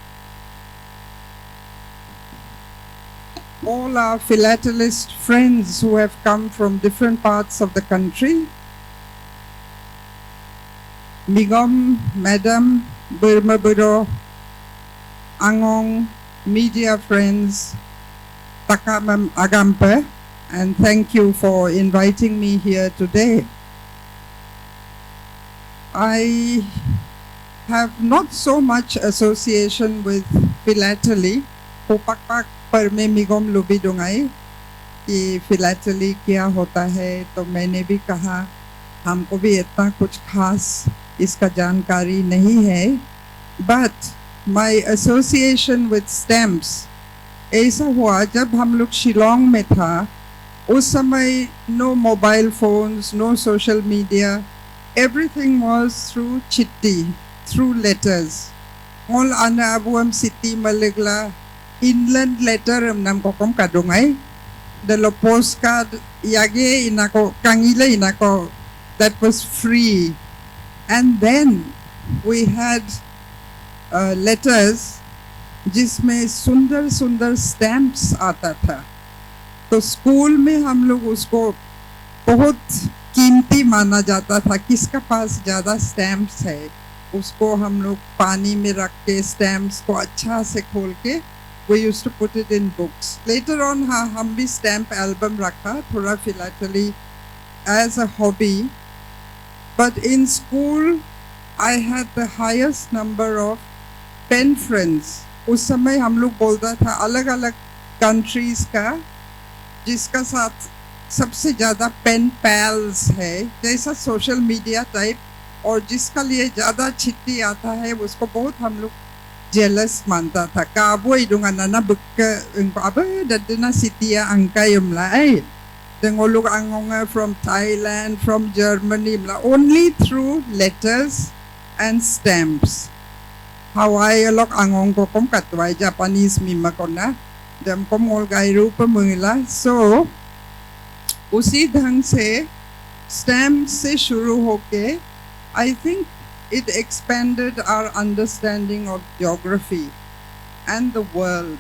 Speaker 8: all our philatelist friends who have come from different parts of the country, Migom, Madam, Burma Buro, Angong, media friends, Takamam Agampe, and thank you for inviting me here today. I have not so much association with philately. Popakpak parme migom lubi dungai कि philately क्या होता है, तो मैंने भी कहा हमको भी इतना कुछ खास इसका जानकारी नहीं है. But my association with stamps ऐसा हुआ जब हम लोग शिलोंग में था. उस समय no mobile phones, no social media, everything was through chitti, through letters. All ana abuam city maligla inland letter nam kokom kadungay. The postcard yage inako kangila inako, that was free. And then we had letters जिसमें सुंदर सुंदर stamps आता था. तो school में हम लोग उसको बहुत कीमती माना जाता था, किसका पास ज़्यादा स्टैम्प्स है उसको हम लोग पानी में रख के स्टैम्प्स को अच्छा से खोल के we used to put it in books. Later on हाँ हम भी स्टैम्प एल्बम रखा थोड़ा philately as a hobby, but in school I had the highest number of pen friends. उस समय हम लोग बोलता था अलग अलग कंट्रीज का जिसका साथ सबसे ज़्यादा पेन पैल्स है, जैसा सोशल मीडिया टाइप, और जिसका लिए ज़्यादा चिट्ठी आता है उसको बहुत हम लोग jealous मानता था. Kabo idungan na buka apa dadana sitia angkayum la ay. Tengolog angonga from Thailand, from Germany la, only through letters and stamps. Hawaii lok angong ko kom katwai Japanese mima ko na. Dem kom ol gairu pa mula. So उसी ढंग से stamp से शुरू होके I think it expanded our understanding of geography and the world.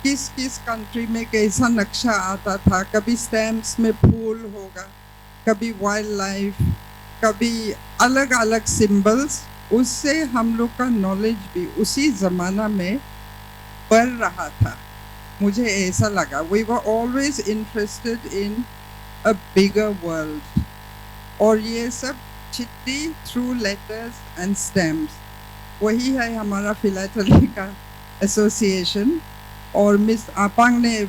Speaker 8: किस किस country में कैसा नक्शा आता था, कभी स्टैम्प्स में फूल होगा, कभी वाइल्ड लाइफ, कभी अलग अलग सिंबल्स, उससे हम लोग का नॉलेज भी उसी ज़माना में बढ़ रहा था. मुझे ऐसा लगा we were always interested in a bigger world. और ये सब चिट्ठी through letters and stamps वही है हमारा फिलैटली का एसोसिएशन. और मिस आपांग ने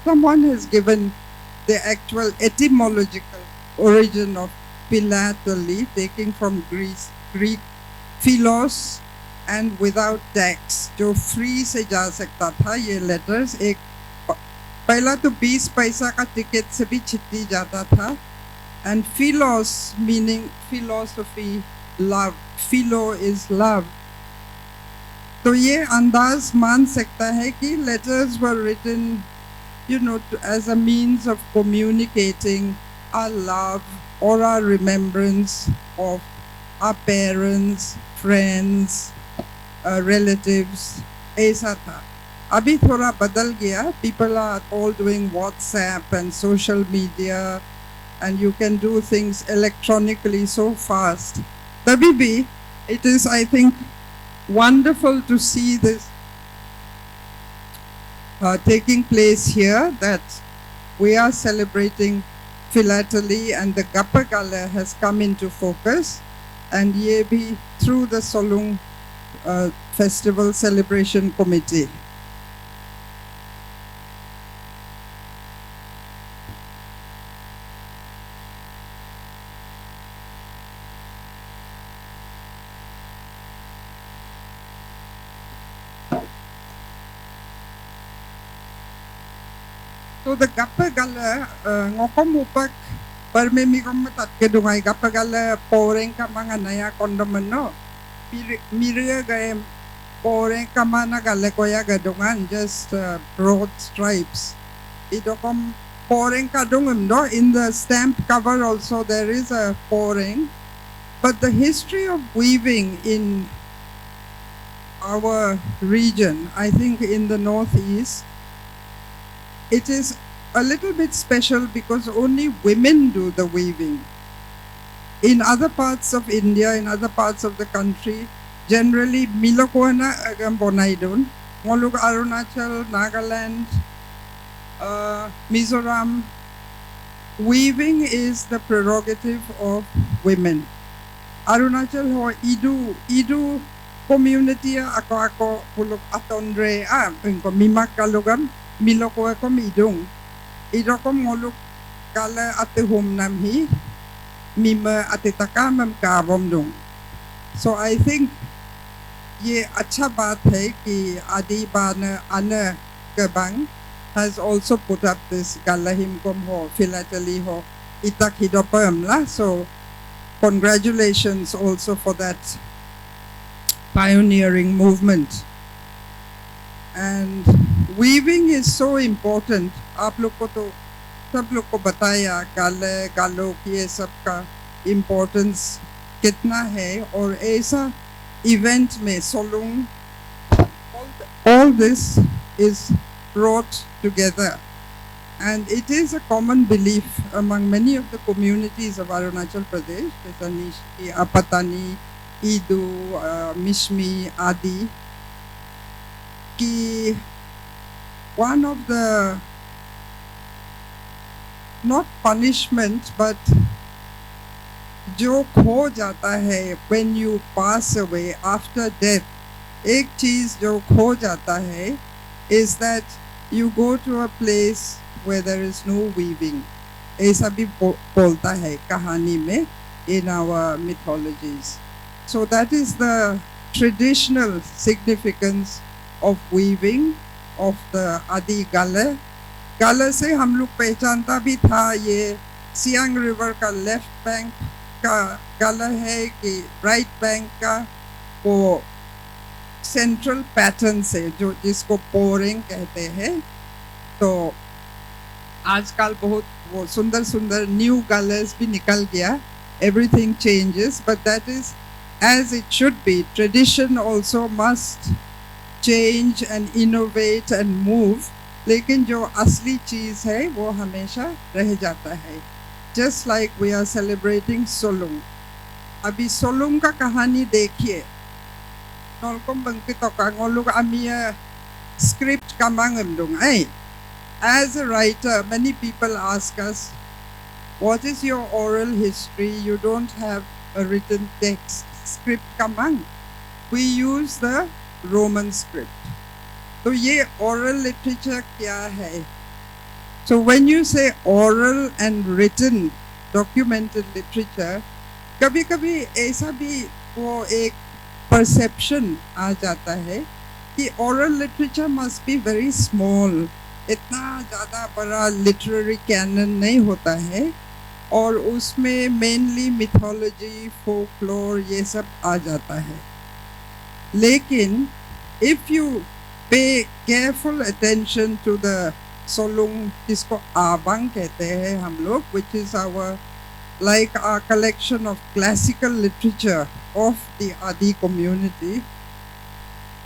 Speaker 8: someone has given the actual etymological origin of philately, taking from Greek philos and without tax, जो free से जा सकता था. ये letters एक पहला तो 20 पैसा का टिकट से भी चिट्ठी जाता था. And philos meaning philosophy, love. Philo is love. तो ये अंदाज मान सकता है कि letters were written, you know, as a means of communicating our love or our remembrance of our parents, friends, relatives. ऐसा था. अभी थोड़ा बदल गया. People are all doing WhatsApp and social media, and you can do things electronically so fast. तभी भी it is, I think, wonderful to see this taking place here, that we are celebrating philately and the Gapagala has come into focus, and ye bhi through the Solung Festival Celebration Committee. So the Gapagala ngokomupak permemigom matat kedungai Gapagala poreng ka mga naya kondomano mirya gayem poreng ka mana gale koya gadungan just broad stripes. Idokom poreng ka dungum no. In the stamp cover also there is a poreng, but the history of weaving in our region, I think in the northeast, it is a little bit special because only women do the weaving. In other parts of India, in other parts of the country, generally Milokoana agam bonaidon, Moluk Arunachal, Nagaland, Mizoram, weaving is the prerogative of women. Arunachal ho Idu community ako pulok atondre ko mimak kalugam Miloko ko midong. Ito ko molok kala ate hom namhi mima ate takamam kavom dong. So I think ये अच्छा बात है कि आदि बान ana Kabang has also put up this galahim kom ho philately ho itak hidopam la. So congratulations also for that pioneering movement. And weaving is so important. आप लोग को तो सब लोग को बताया गाले गालों की ये सब का importance कितना है. और ऐसा event में Solung, all this is brought together. And it is a common belief among many of the communities of Arunachal Pradesh, Nishki, Apatani, Idu, Mishmi, Adi, ki one of the, not punishment, but जो खो जाता है when you pass away after death, एक चीज जो खो जाता है is that you go to a place where there is no weaving. ऐसा भी बोलता है कहानी में in our mythologies. So that is the traditional significance of weaving of the Adi Gala. Gala से हम लोग पहचानता भी था ये सियांग रिवर का लेफ्ट बैंक का गला है कि राइट बैंक का वो सेंट्रल पैटर्न से जो जिसको पोरिंग कहते हैं. तो आजकल बहुत वो सुंदर सुंदर न्यू कलर्स भी निकल गया. Everything changes, but that is as it should be. Tradition also must change and innovate and move. लेकिन जो असली चीज है वो हमेशा रह जाता है. Just like we are celebrating Solung. अभी सोलुंग का कहानी देखिए. नॉलकोम बंकी तो कांगोलुग अमिया script kamangundung. Hey, as a writer, many people ask us, what is your oral history? You don't have a written text. Script kamang. We use the Roman script. तो ये oral literature क्या है? So when you say oral and written, documented literature, कभी-कभी ऐसा भी वो एक perception आ जाता है कि oral literature must be very small. इतना ज़्यादा बड़ा literary canon नहीं होता है और उसमें mainly mythology, folklore ये सब आ जाता है. लेकिन if you pay careful attention to the Solung, जिसको आबंग कहते हैं हम लोग, which is our collection of classical literature of the Adi community,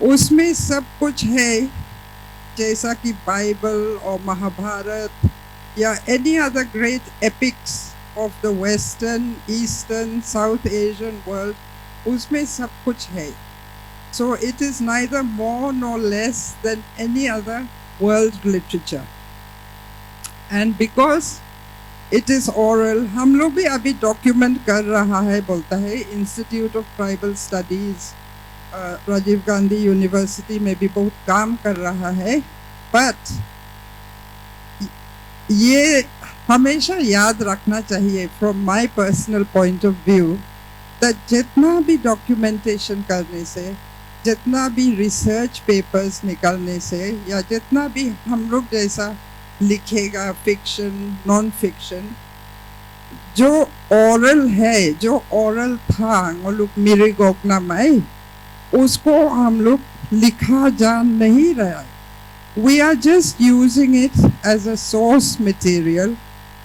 Speaker 8: उसमें सब कुछ है जैसा कि बाइबल और महाभारत या any other great epics of the Western, Eastern, South Asian world, उसमें सब कुछ है. So it is neither more nor less than any other world literature. And because it is oral, हम लोग भी अभी document कर रहा है, बोलता है Institute of Tribal Studies, Rajiv Gandhi university में भी बहुत काम कर रहा है. But ये हमेशा याद रखना चाहिए from my personal point of view that जितना भी documentation करने से, जितना भी research papers निकालने से या जितना भी हम लोग जैसा लिखेगा fiction, non-fiction, जो oral है, जो oral था, वो लोग मेरे गोकना में, उसको हम लोग लिखा जान नहीं रहा. We are just using it as a source material.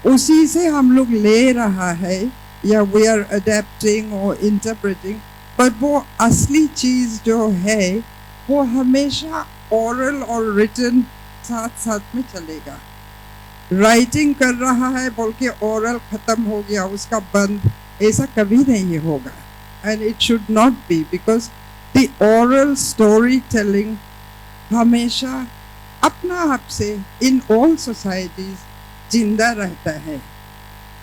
Speaker 8: उसी से हम लोग ले रहा है या we are adapting or interpreting. पर वो असली चीज जो है वो हमेशा oral और written साथ साथ में चलेगा. राइटिंग कर रहा है बोल के oral खत्म हो गया, उसका बंद, ऐसा कभी नहीं होगा. And it should not be, because the oral storytelling हमेशा अपना आप से in all societies जिंदा रहता है.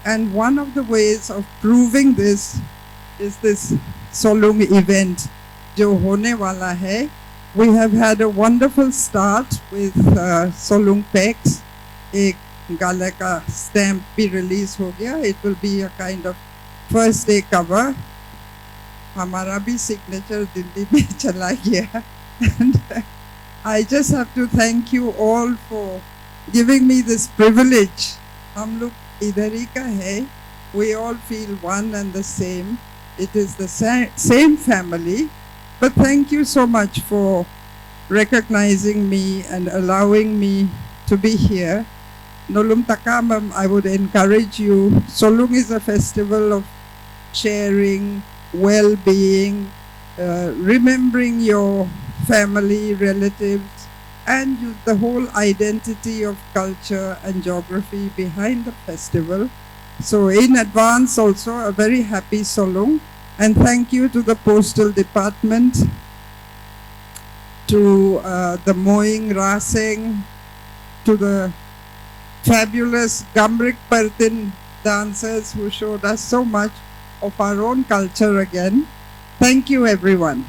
Speaker 8: And one of the ways of proving this is this Solung event जो होने वाला है. We have had a wonderful start with Solung Pex. एक गाले का stamp भी release हो गया. It will be a kind of first day cover. हमारा भी signature दिल्ली में चला गया. And I just have to thank you all for giving me this privilege. हम लोग इधर ही का है. We all feel one and the same. It is the same family. But thank you so much for recognizing me and allowing me to be here. Nolum Takamam, I would encourage you. Solung is a festival of sharing, well-being, remembering your family, relatives, and the whole identity of culture and geography behind the festival. So in advance also a very happy Solong, and thank you to the Postal Department, to the Moing Raseng, to the fabulous Gamrik Pertin dancers who showed us so much of our own culture again. Thank you everyone.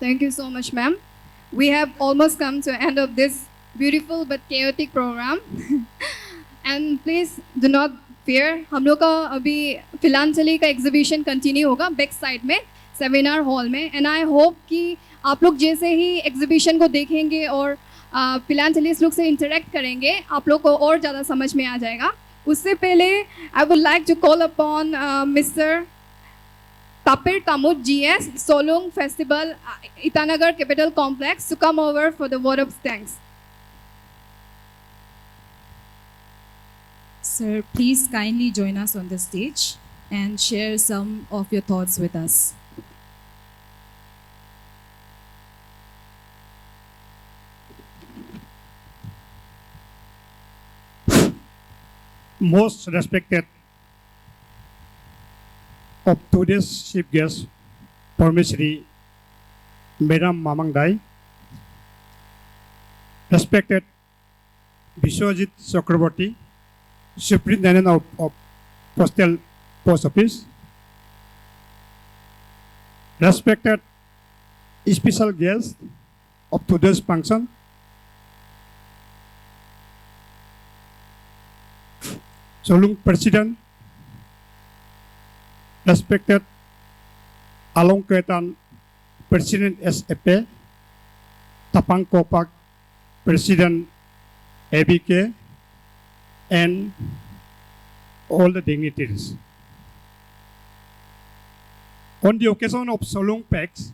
Speaker 2: Thank you so much, ma'am. We have almost come to the end of this beautiful but chaotic program. And please do not fear. हम लोग का अभी फिलांचली का exhibition continue होगा back side में seminar hall में. And I hope कि आप लोग जैसे ही एग्जीबिशन को देखेंगे और फिलांचली इस लोग से इंटरेक्ट करेंगे, आप लोग को और ज़्यादा समझ में आ जाएगा. उससे पहले I would like to call upon mister Tapir Kamut GS, Solong Festival, Itanagar Capital Complex, to come over for the word of thanks.
Speaker 1: Sir, please kindly join us on the stage and share some of your thoughts with us.
Speaker 9: Most respected of today's chief guest, Parmeshri Madam Mamang Dai, respected Vishwajit Chakraborty, Superintendent of Postal Post Office, respected special guest of today's function, Solong President, respected Along Ketan President SFP, Tapang Kopak President ABK, and all the dignitaries. On the occasion of Solong PAX,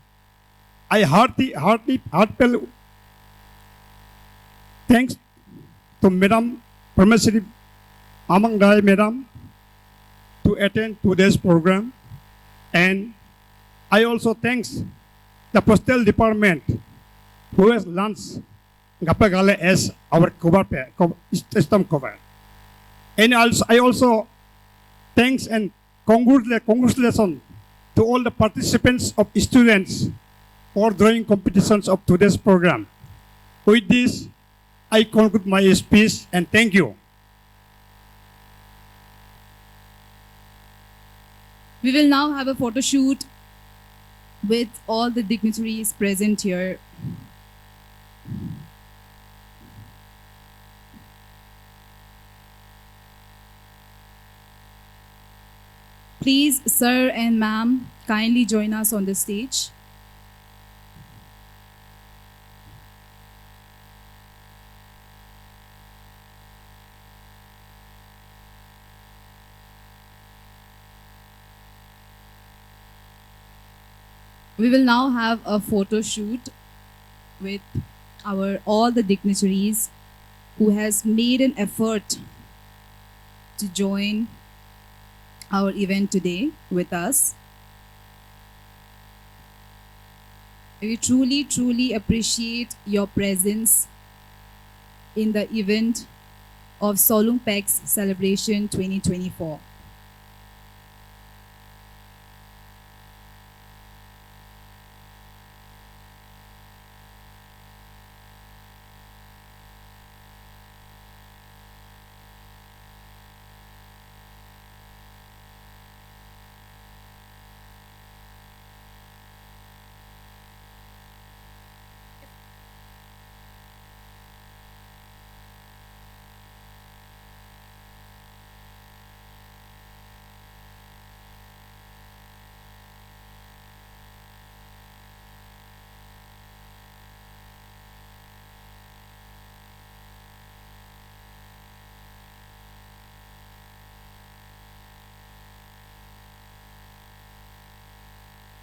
Speaker 9: I heartfelt thanks to Madam Parmeshri Mamang Dai Madam to attend today's program, and I also thanks the Postal Department who has launched Gapagale as our system cover. And I also thanks and congratulations to all the participants of students for drawing competitions of today's program. With this, I conclude my speech and thank you.
Speaker 1: We will now have a photo shoot with all the dignitaries present here. Please, sir and ma'am, kindly join us on the stage. We will now have a photo shoot with all the dignitaries who has made an effort to join our event today with us. We truly, truly appreciate your presence in the event of Solong PAX Celebration 2024.